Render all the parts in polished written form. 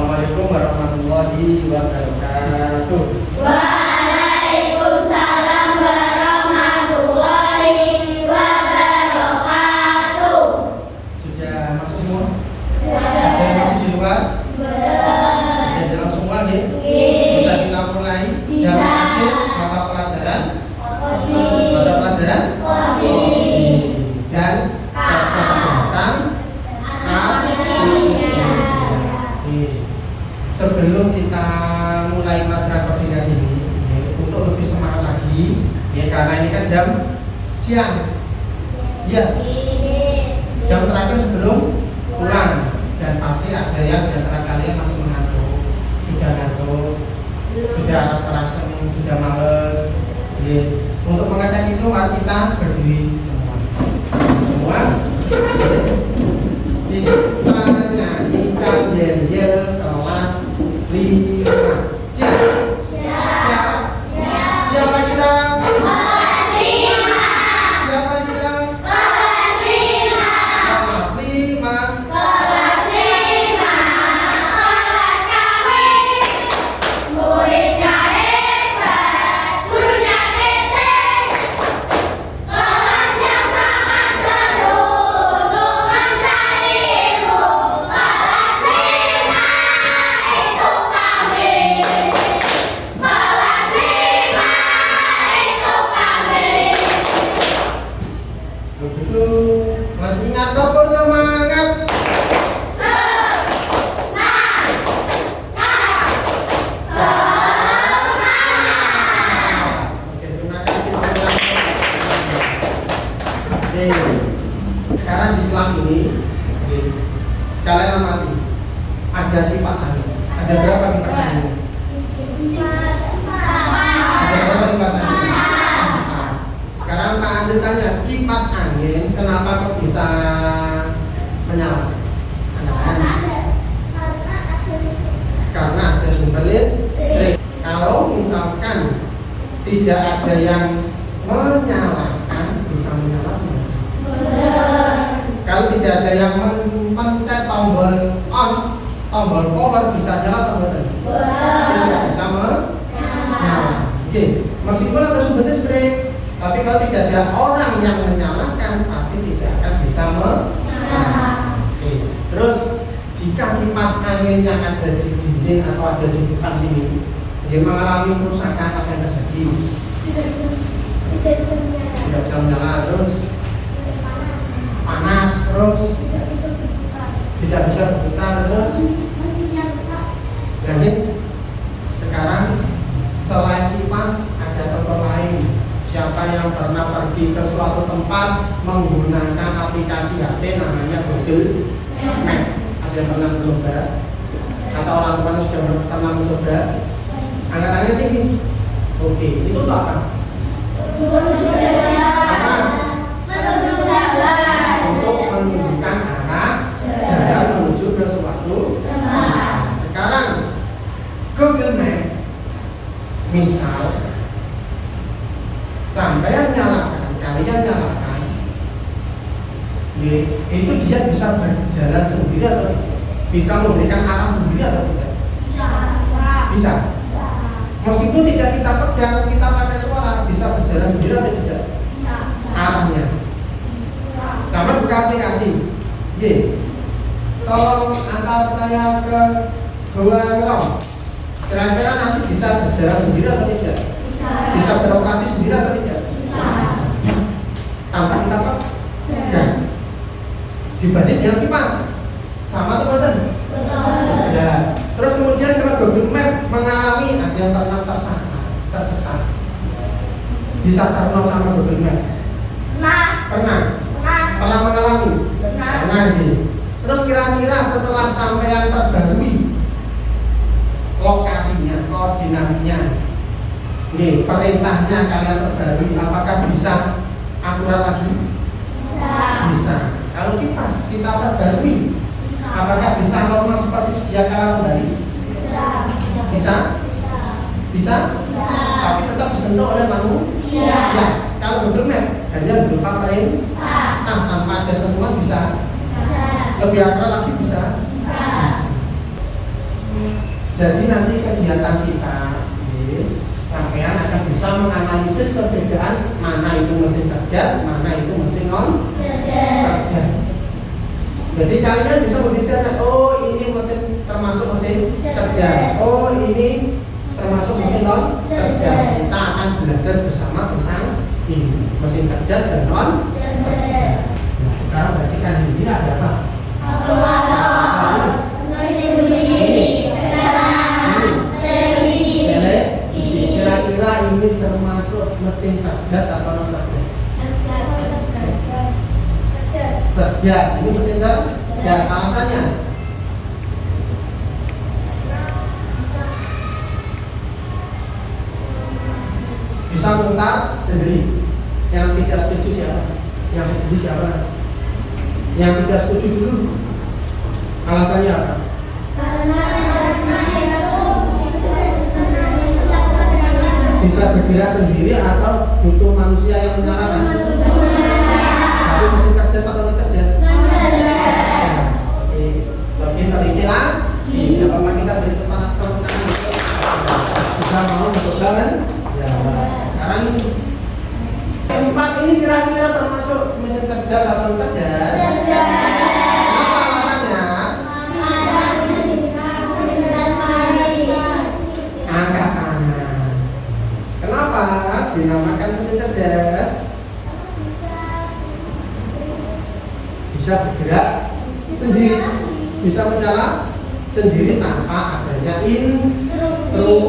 Assalamualaikum warahmatullahi wabarakatuh. Waalaikumsalam warahmatullahi wabarakatuh. Sudah masuk semua? Sudah. Ada yang masih di luar? Belum. Sudah dalam semua nih? Oke. Bisa kita mulai? Bisa. Jam akhir mata pelajaran? Oke. Mata pelajaran? Oke. Dan baca tulisan? Sebelum kita mulai pelajaran koordinat ini, untuk lebih semangat lagi, karena ini kan jam siang, ya, jam terakhir sebelum pulang, dan pasti ada yang di antara kalian masih mengantuk, sudah rasa-rasa sudah males. Untuk mengecek itu, mari kita berdiri semua. Kita nyanyikan yel-yel kelas 5. Siapa kita? Kelas 5. Siapa kita? Kelas 5. Kelas 5. Kelas 5. Kelas kami. Muridnya hebat, gurunya kece. Kelas yang sangat seru untuk mencari ilmu. Kelas 5 itu kami. Kelas 5 itu kami. Begitu. Masih ingat toko semangat? Oke, terima kasih. Oke, sekarang di kelas ini, sekalian amati. Ada kipas angin. Ada berapa kipas angin? Ada berapa kipas angin? Sekarang Pak Andi tanya, kipas angin kenapa kok bisa menyala? Karena ada sumber listrik. Kalau misalkan tidak ada yang menyalakan, bisa menyala tidak? Kalau tidak ada yang mencet tombol on, tombol power bisa nyala atau tidak? Tidak bisa menyala. Oke, meskipun ada sumber listrik, tapi kalau tidak ada orang yang menyalakan, pasti tidak akan bisa menyala. Oke. Terus jika kipas anginnya ada di dinding atau ada di depan sini, dia mengalami kerusakan, apa yang terjadi? Tidak bisa menyala, terus panas, terus tidak bisa berputar, terus lanjut. Sekarang selain kipas ada contoh lain. Siapa yang pernah pergi ke suatu tempat menggunakan aplikasi HP namanya Google Maps? Ada yang pernah mencoba? Atau orang tuanya sudah pernah mencoba? Angkat tangan tinggi. Oke, itu untuk apa? Untuk menunjukkan arah jalan menuju ke suatu tempat. Sekarang Google Maps, misal sampai nyalakan, kalian nyalakan, itu dia bisa berjalan sendiri atau tidak? Bisa memberikan arah sendiri atau tidak? Bisa. Meskipun tidak kita pegang, kita pakai suara, bisa berjalan sendiri atau tidak? Arahnya. Sama buka aplikasi. Tolong antar saya ke Gua Ngerong. Kira-kira nanti bisa berjalan sendiri atau tidak? Bisa beroperasi sendiri atau tidak? Tanpa kita pegang. Dibanding yang kipas, sama tuh betul? Ya. Terus kemudian kalau Google Map mengalami ada yang pernah tersesat, disasar sama Google Map. Pernah mengalami? Pernah. Terus kira-kira setelah sampean terbarui lokasinya, koordinatnya, perintahnya kalian terbarui, apakah bisa akurat lagi? Bisa. Kalau kipas kita terbarui, apakah bisa normal seperti sedia kala kembali? Bisa? Tapi tetap disentuh oleh manusia. Ya. Kalau Google Map hanya berupa perintah, tanpa ada sentuhan bisa. Lebih akurat lagi bisa. Jadi nanti kegiatan kita sampean akan bisa menganalisis perbedaan mana itu mesin cerdas, mana itu mesin non cerdas. Jadi kalian bisa membedakan, oh ini mesin termasuk mesin cerdas, oh ini termasuk mesin non cerdas. Kita akan belajar bersama tentang ini mesin cerdas dan non cerdas. Nah, sekarang berarti kan ini ada apa? Kira-kira ini termasuk mesin cerdas atau non cerdas? Cerdas. Ini mesin cerdas. Alasannya? Bisa mutar sendiri. Yang tidak setuju siapa? Yang setuju siapa? Yang tidak setuju dulu. Alasannya apa? Bisa bergerak sendiri atau butuh manusia yang menyalakan? Tapi mesin cerdas atau non cerdas? Lebih teliti lagi. Ya Bapak, kita beri tepuk tangan. Bisa mau mencoba kan? Ya. Sekarang ini empat ini kira-kira termasuk mesin cerdas atau non cerdas? Kenapa alasannya? Angkat tangan. Kenapa dinamakan mesin cerdas? Bisa bergerak sendiri, bisa menyala sendiri tanpa adanya instruksi,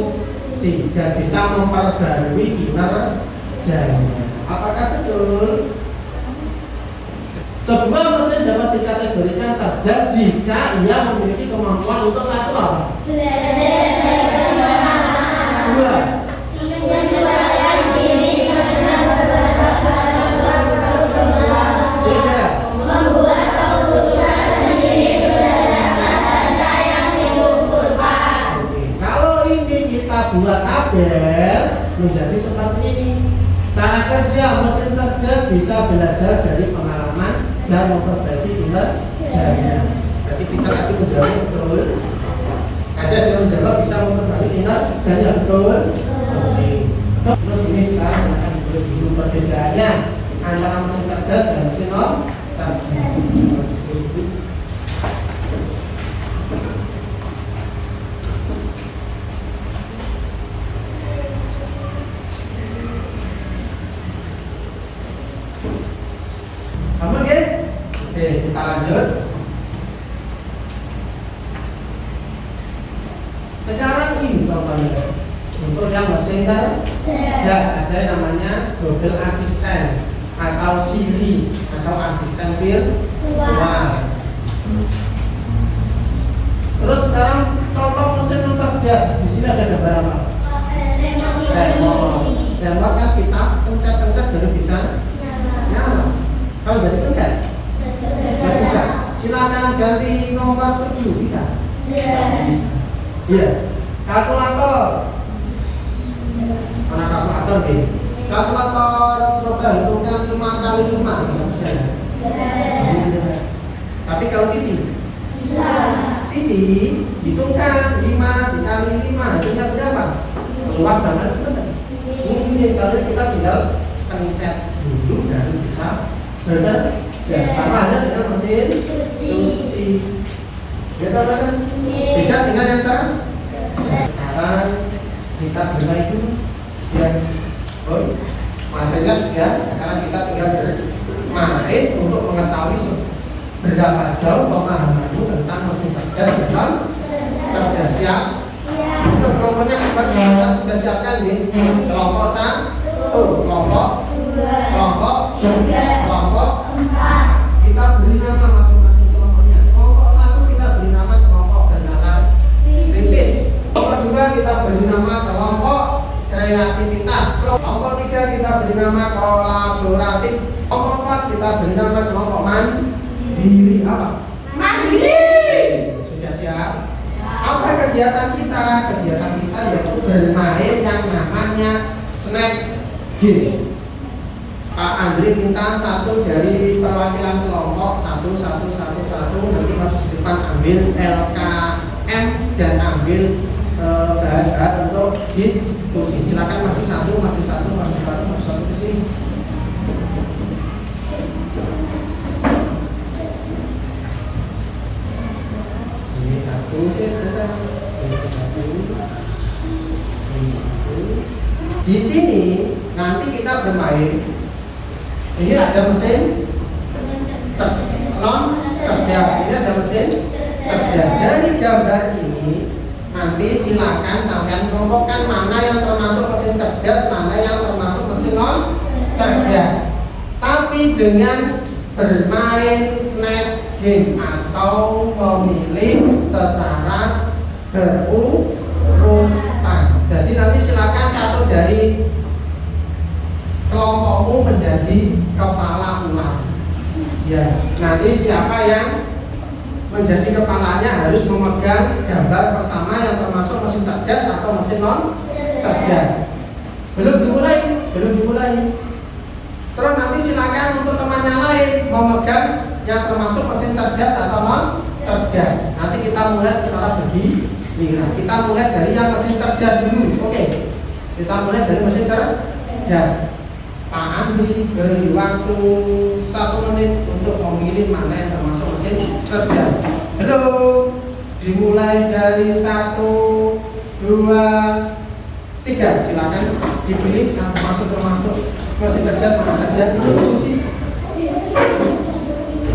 dan bisa memperbarui kinerjanya. Apakah betul? Sebuah mesin dapat dikategorikan cerdas jika ia memiliki kemampuan untuk satu apa? Dua. Buat tabel menjadi seperti ini. Cara kerja mesin cerdas bisa belajar dari pengalaman dan memperbaiki kinerjanya. Jadi kita tadi menjawab betul. Ada yang menjawab bisa memperbaiki kinerjanya betul. Oke. Terus ini sekarang akan dulu perbedaannya antara mesin cerdas dan mesin non cerdas. Kamu oke? Oke, kita lanjut. Sekarang ini contohnya untuk yang mesin cerdas ada namanya Google Assistant atau Siri atau asisten virtual. Terus sekarang contoh mesin non cerdas. Di sini ada gambar apa? Remote. Remote kan kita pencet-pencet baru bisa nyala. Kalau dari pencet? Nggak bisa. Silakan ganti nomor 7, bisa? Bisa. Iya. Kalkulator. Mana kalkulator nih? Kalkulator coba hitungkan 5 kali 5, bisa ya? Tapi kalau cici? Bisa. Cici hitungkan 5 dikali 5, hasilnya berapa? Keluar sama betul. Ini kalau kita tinggal pencet dulu dan bisa bekerja. Sama halnya dengan mesin cuci. Ya teman-teman. Beda dengan yang sekarang kita mulai dulu. Ya, materinya sudah. Sekarang kita tinggal bermain untuk mengetahui berapa jauh pemahamanmu tentang mesin cerdas dan cerdas. Siap? Untuk kelompoknya kita sudah siapkan nih. Kelompok 1, kelompok 2, kelompok 3, kelompok 4. Kita beri nama masing-masing kelompoknya. Kelompok 1 kita beri nama kelompok kenalan kritis. Kelompok 2 kita beri nama kelompok kreativitas. Kelompok 3 kita beri nama kolaboratif. Kelompok 4 kita beri nama kelompok mandiri. Apa? Mandiri. Sudah siap? Apa kegiatan kita? Kegiatan kita yaitu bermain yang namanya snack game. Pak Andri minta satu dari perwakilan kelompok 1 nanti masuk depan ambil LKM dan ambil bahan-bahan untuk diskusi. Silakan maju satu ke sini. Ini satu sih sudah. Di sini nanti kita bermain. Ini ada mesin non cerdas. Ini ada mesin cerdas. Dari gambar ini nanti silakan sampean kelompokkan mana yang termasuk mesin cerdas, mana yang termasuk mesin non cerdas. Tapi dengan bermain snap game atau memilih secara berurutan. Jadi nanti silakan satu dari kelompokmu menjadi kepala ular. Ya, nanti siapa yang menjadi kepalanya harus memegang gambar pertama yang termasuk mesin cerdas atau mesin non cerdas. Belum dimulai. Terus nanti silakan untuk temannya lain memegang yang termasuk mesin cerdas atau non cerdas. Nanti kita mulai secara bergiliran. Kita mulai dari yang mesin cerdas dulu. Oke. Kita mulai dari mesin cerdas. Pak Andri beri waktu 1 menit untuk memilih mana yang termasuk mesin cerdas. Halo, dimulai dari 1, 2, 3. Silakan dipilih yang termasuk mesin cerdas mana saja. Itu diskusi.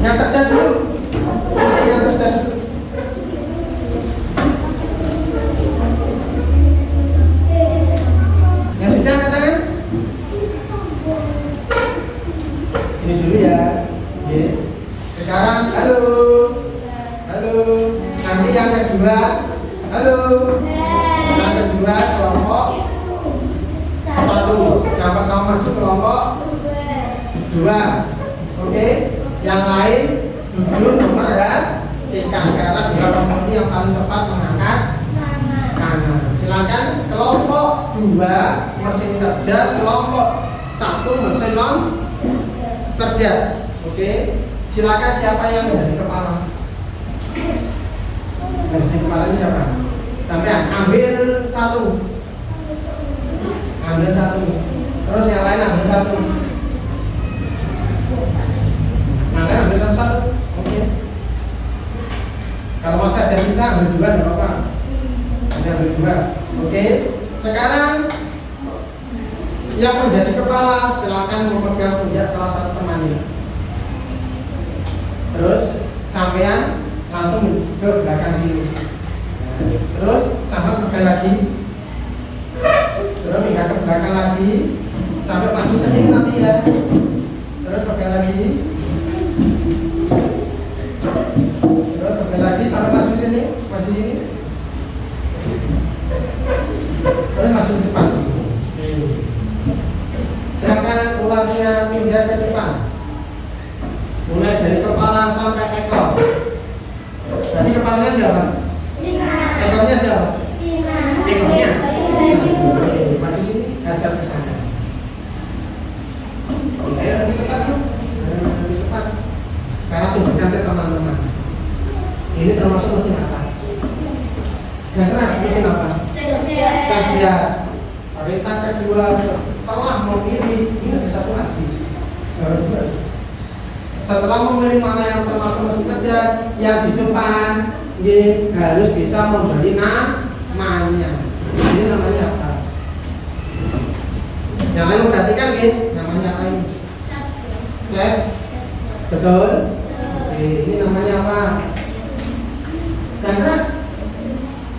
Yang cerdas dulu. Yang cerdas dulu. Yang sudah angkat tangan. Ini dulu ya. Oke. Sekarang halo. Nanti yang kedua. Halo. Yang kedua kelompok 1. Yang pertama masuk kelompok 2. Oke. Yang lain duduk memperhatikan karena 2 kelompok ini yang paling cepat mengangkat tangan. Silakan kelompok 2 mesin cerdas, kelompok 1 mesin non cerdas. Oke. Silakan siapa yang menjadi kepala? Menjadi kepalanya siapa? Sampai ambil 1. Terus yang lain ambil 1. Makanya ambil 1. Oke. Kalau masih ada sisa ambil 2 tidak apa-apa. Hanya ambil 2. Oke. Sekarang yang menjadi kepala silakan memegang pundak salah satu temannya. Terus sampean langsung ke belakang sini. Terus sampai pegang lagi. Terus pindah ke belakang lagi sampai masuk ke sini nanti ya. Terus pegang lagi. Terus pegang lagi sampai masuk sini, Terus masuk ke depan. Silakan ularnya pindah ke depan. Mulai dari kepala sampai ekor. Jadi kepalanya siapa? Ekornya siapa? Ekornya. Maju sini, hadap ke sana. Ayo lebih cepat yuk. Lebih cepat. Sekarang tunjukkan ke teman-teman. Ini termasuk mesin apa? Yang keras mesin apa? Cerdas. Kereta kedua setelah memilih ini ada 1 lagi. Harus 2. Setelah memilih mana yang termasuk mesin cerdas, yang di depan ini harus bisa memberi namanya. Ini namanya apa? Yang lain memperhatikan namanya apa ini? Cek. Betul? Ini namanya apa? Yang keras.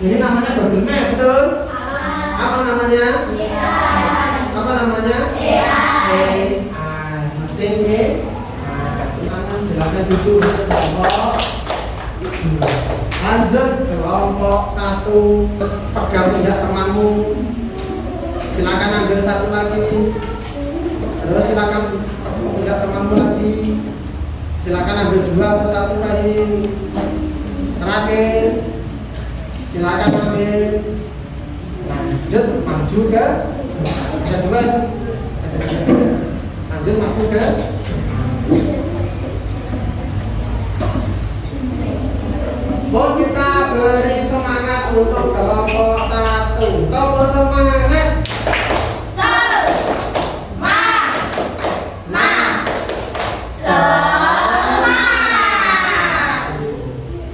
Ini namanya double map, betul? Apa namanya? Apa namanya? AI. Mesin silakan duduk kelompok. Lanjut kelompok 1. Pegang pundak temanmu. Silakan ambil 1 lagi. Terus silakan pundak temanmu lagi. Silakan ambil 2 ke 1 lagi. Terakhir. Silakan ambil. Lanjut maju ke ada 2. Lanjut masuk ke kita beri semangat untuk kelompok satu. Tombol semangat.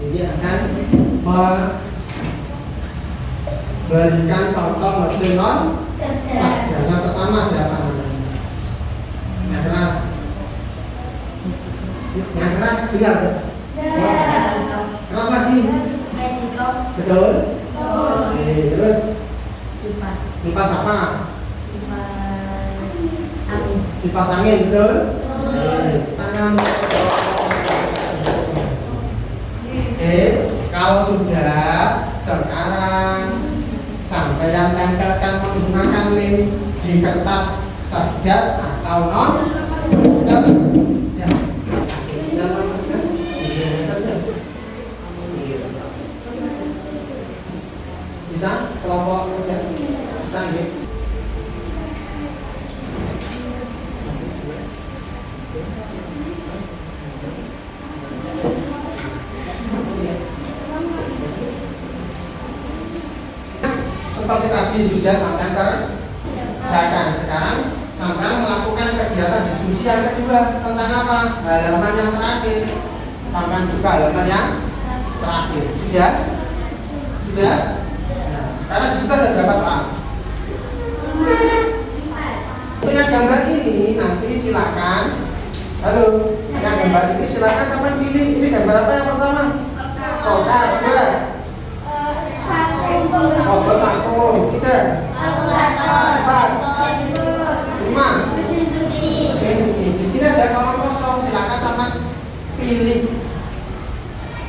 Ini akan memberikan contoh mesin non. Yang pertama ada apa namanya? Yang keras. Yang keras tinggal. Keras lagi. Betul. Oke, terus kipas apa? Kipas angin, betul. Tangan. Oke, kalau sudah sekarang sampai yang tempelkan menggunakan lem di kertas cerdas atau non cerdas. Bisa kelompok bisa gitu. Seperti tadi sudah sampai terjaga. Sekarang sampai melakukan kegiatan diskusi yang kedua tentang apa? Halaman yang terakhir. Sampai buka halaman yang terakhir. Sudah? Sudah? Nah, sekarang di situ ada berapa soal? Untuk yang gambar ini nanti silakan. Halo, yang gambar ini silakan sampai pilih. Ini gambar apa yang pertama? Kotak, dua. Obor vakum, tiga. Empat. Lima. Di sini ada kolom kosong, silakan sama pilih.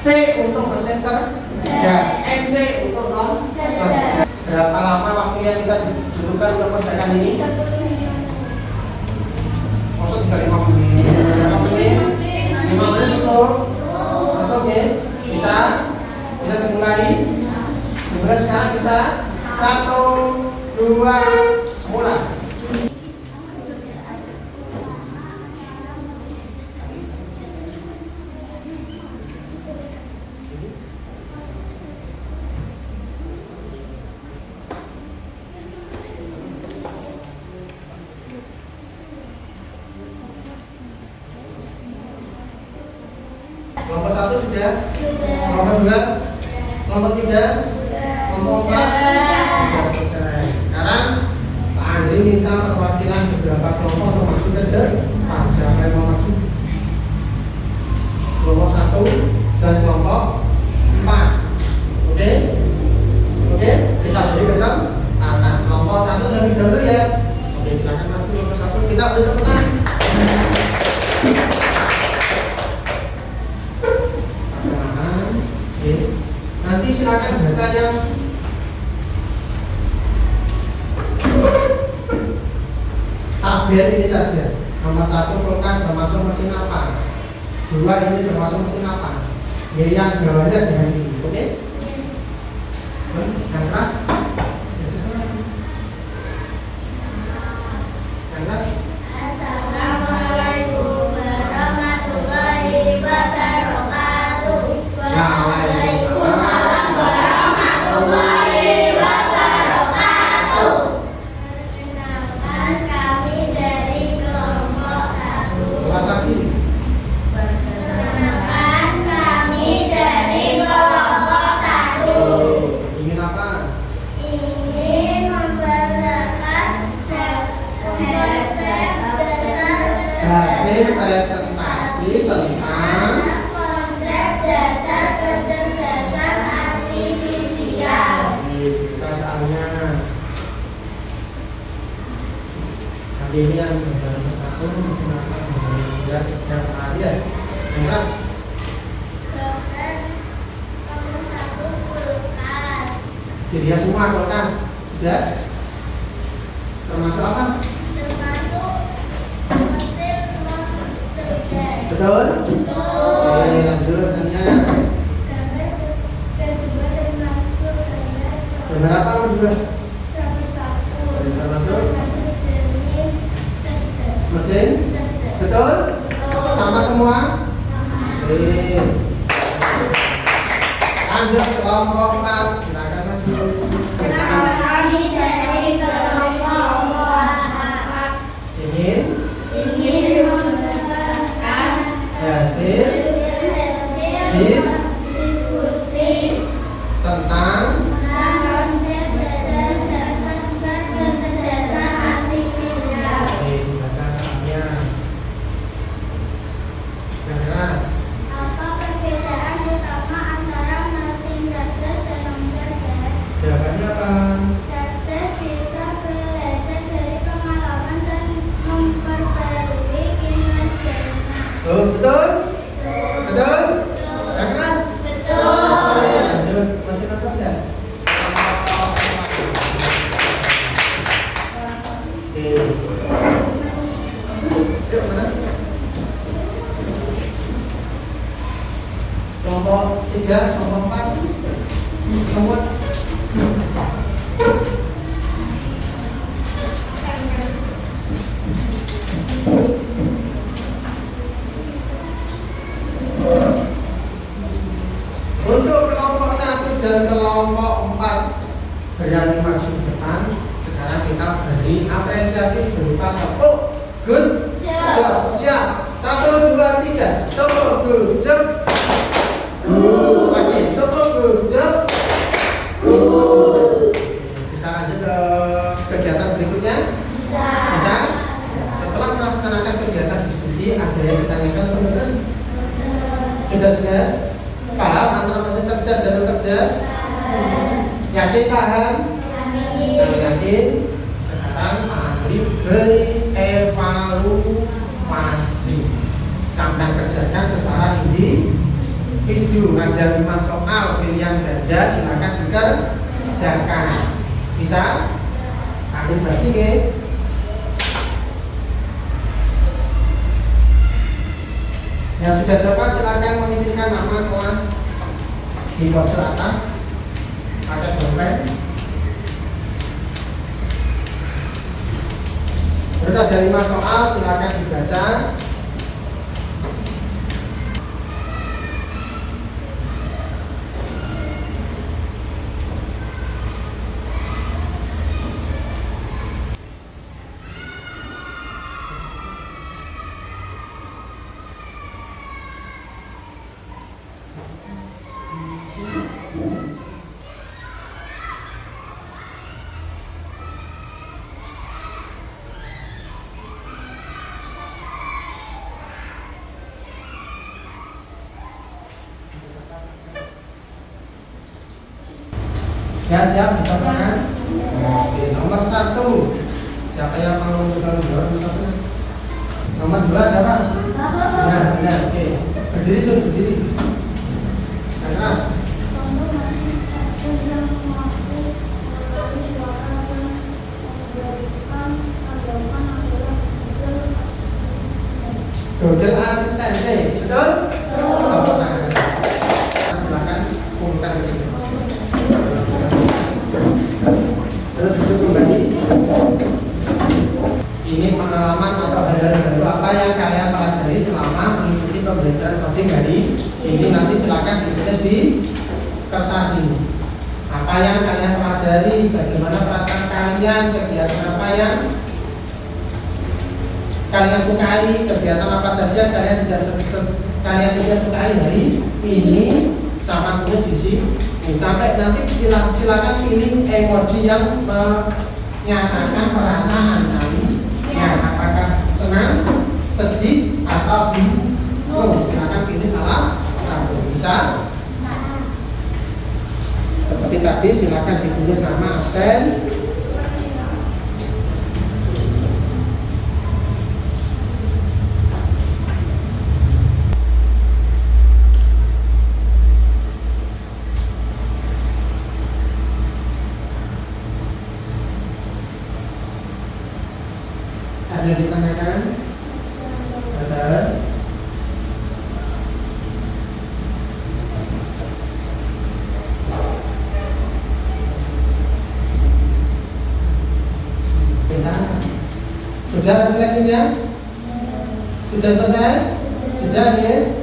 C untuk mesin cerdas, NC untuk non cerdas. Berapa lama waktu yang kita butuhkan untuk kerjakan ini? Maksud 5 menit. Berapa menit? 5 menit cukup. Oke, bisa dimulai. Mulai sekarang bisa 1, 2, mulai. Kelompok 1 sudah? Kelompok 2? Kelompok 3? Kelompok 4? Sudah selesai. Sekarang Pak Andri minta perwakilan beberapa kelompok untuk masuk ke depan. Siapa yang mau masuk? Kelompok 1 dan kelompok 4. Oke? Oke? Kita beri kesempatan. Kelompok 1 dari dulu ya. Oke, silakan masuk kelompok 1. Kita beri tepuk tangan. Nanti silakan baca yang tabel ini saja. Nomor 1 kulkas termasuk mesin apa? 2 ini termasuk mesin apa? Jadi yang gambarnya jangan ini, oke? Yang keras? Yang keras? Assalamualaikum warahmatullahi wabarakatuh. Waalaikumsalam warahmatullahi wabarakatuh. Perkenalkan kami dari kelompok 1. Perkenalkan kami dari kelompok 1. Ingin apa? Ingin membacakan Hasil presentasi tentang konsep dasar kecerdasan artifisial. pertanyaannya. Nanti ini yang gambar nomor 1 mesin apa? Gambar yang tadi ya. Yang keras? Dokter nomor 1 kulkas. Jadi ya semua kulkas. Sudah? Termasuk apa? Termasuk mesin non cerdas. Betul? Betul. Oke, lanjut hasilnya. Gambar kedua termasuk Gambar apa kedua? dapur. Termasuk Jenis cerdas. mesin? Cerdas. Betul? Betul. Sama semua? Sama. Oke. Lanjut kelompok 4. Silakan masuk. Jawabannya apa? Cerdas bisa belajar dari pengalaman dan memperbarui kinerjanya. Oh, betul? Betul? Yang keras? Lanjut, masih cerdas. Yuk, mana? Kelompok 3, kelompok 4. Kelompok untuk kelompok 1 dan kelompok 4 berani maju ke depan. Sekarang kita beri apresiasi berupa tepuk. Good job. Siap. 1, 2, 3. Tepuk good job. Lagi tepuk good job. Bisa lanjut ke kegiatan berikutnya? Bisa. Setelah melaksanakan kegiatan diskusi, ada yang ditanyakan teman-teman? Sudah jelas? Paham antara bahasa cerdas dan cerdas? Yakin paham? Kalau yakin, sekarang Pak Andri beri evaluasi. Sampai kerjakan secara individu. Ada 5 soal pilihan ganda, silakan dikerjakan. Bisa? Andri bagi ke? Yang sudah coba silakan mengisikan nama kelas di pojok atas pakai bolpen. Terus ada 5 soal, silakan dibaca. Ya, siap, dicobakan. Oke, nomor 1. Siapa yang mau mencoba menjawab? Nomor 2 siapa? Benar, oke. Berdiri, Sun, berdiri. Yang keras. Kamu masih ada yang mampu melalui suara dan memberikan tanggapan adalah Google asistensi, betul? Tepuk tangan. Silakan kumpulkan di sini. Terus duduk kembali. Ini pengalaman atau hal-hal baru apa yang kalian pelajari selama mengikuti pembelajaran coding hari ini. Nanti silakan ditulis di kertas ini. Apa yang kalian pelajari, bagaimana perasaan kalian, kegiatan apa yang kalian sukai, kegiatan apa saja kalian tidak sukai hari ini, sama tulis di sini. Sampai nanti silakan pilih emoji yang menyatakan perasaan kalian, apakah senang, sedih, atau bingung. Silakan pilih salah satu. Bisa? Seperti tadi, silakan ditulis nama absen. Ada yang ditanyakan? Ada? Sudah refleksinya? Sudah selesai? Sudah ya?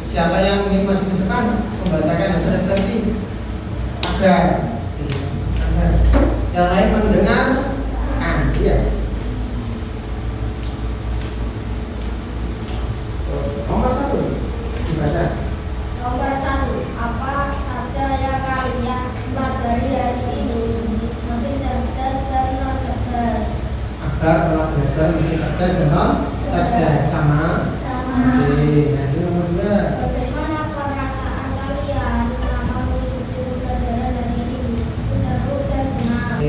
Siapa yang ingin masuk ke depan membacakan hasil refleksi? Ada. Yang lain mendengar? Iya. Nomor 1 dibaca. Nomor 1. Apa saja yang kalian pelajari hari ini? Masih cerdas dan non cerdas. Agar telah belajar mesti cerdas dan non cerdas sama. Oke, nah ini nomor 2. Bagaimana perasaan kalian selama mengikuti pembelajaran hari ini?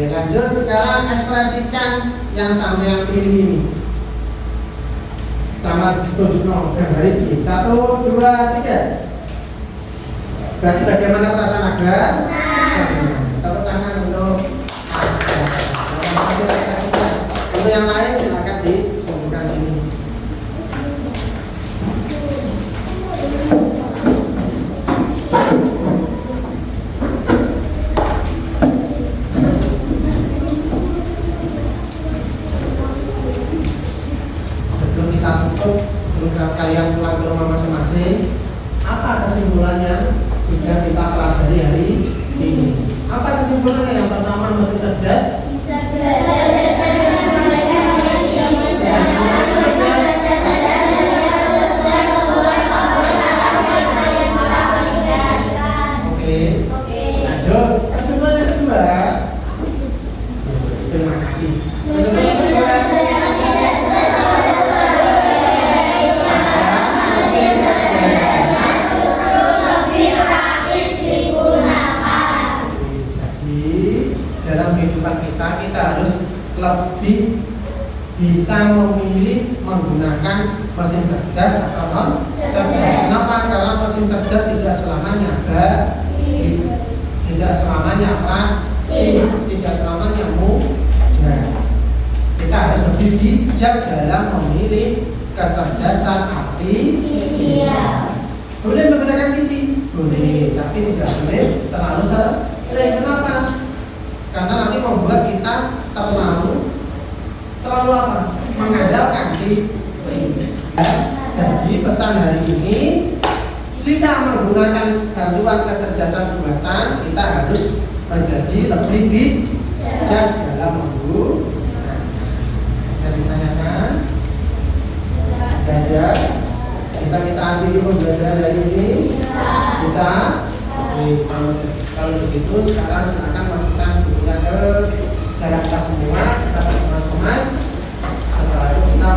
lanjut sekarang ekspresikan yang sampai pilih ini. Sama tunjuk gambar ini. 1, 2, 3. Berarti bagaimana perasaan Aga? Tepuk tangan untuk untuk yang lain silakan dikumpulkan sini. Sebelum kita tutup, sebelum kalian pulang ke rumah masing-masing, apa kesimpulannya? Sudah kita pelajari hari ini. Apa kesimpulannya? Yang pertama, mesin cerdas Oke. Lanjut. Kesimpulan yang kedua. Terima kasih. Kesimpulan yang kedua. Dalam kehidupan kita harus lebih bisa memilih menggunakan mesin cerdas atau non cerdas. Kenapa? Karena mesin cerdas tidak selamanya baik, tidak selamanya praktis, tidak selamanya mudah. Kita harus lebih bijak dalam memilih kecerdasan artifisial. Boleh menggunakan cici? Boleh, tapi tidak boleh terlalu sering. Kenapa? Karena nanti membuat kita terlalu apa? Mengandalkan cici. Jadi pesan hari ini, jika menggunakan bantuan kecerdasan buatan, kita harus menjadi lebih bijak dalam menggunakan. Yang ditanyakan, ada bisa kita ambil pembelajaran dari ini? Bisa. Oke, kalau begitu sekarang silakan masukkan bukunya ke dalam tas semua, kita kemas-kemas. Setelah itu kita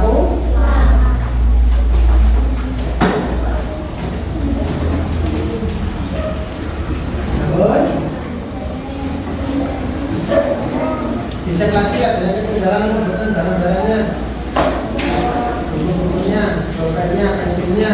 dicek lagi ada yang ketinggalan pembuatan barang-barangnya, buku-bukunya, dompetnya, pensilnya.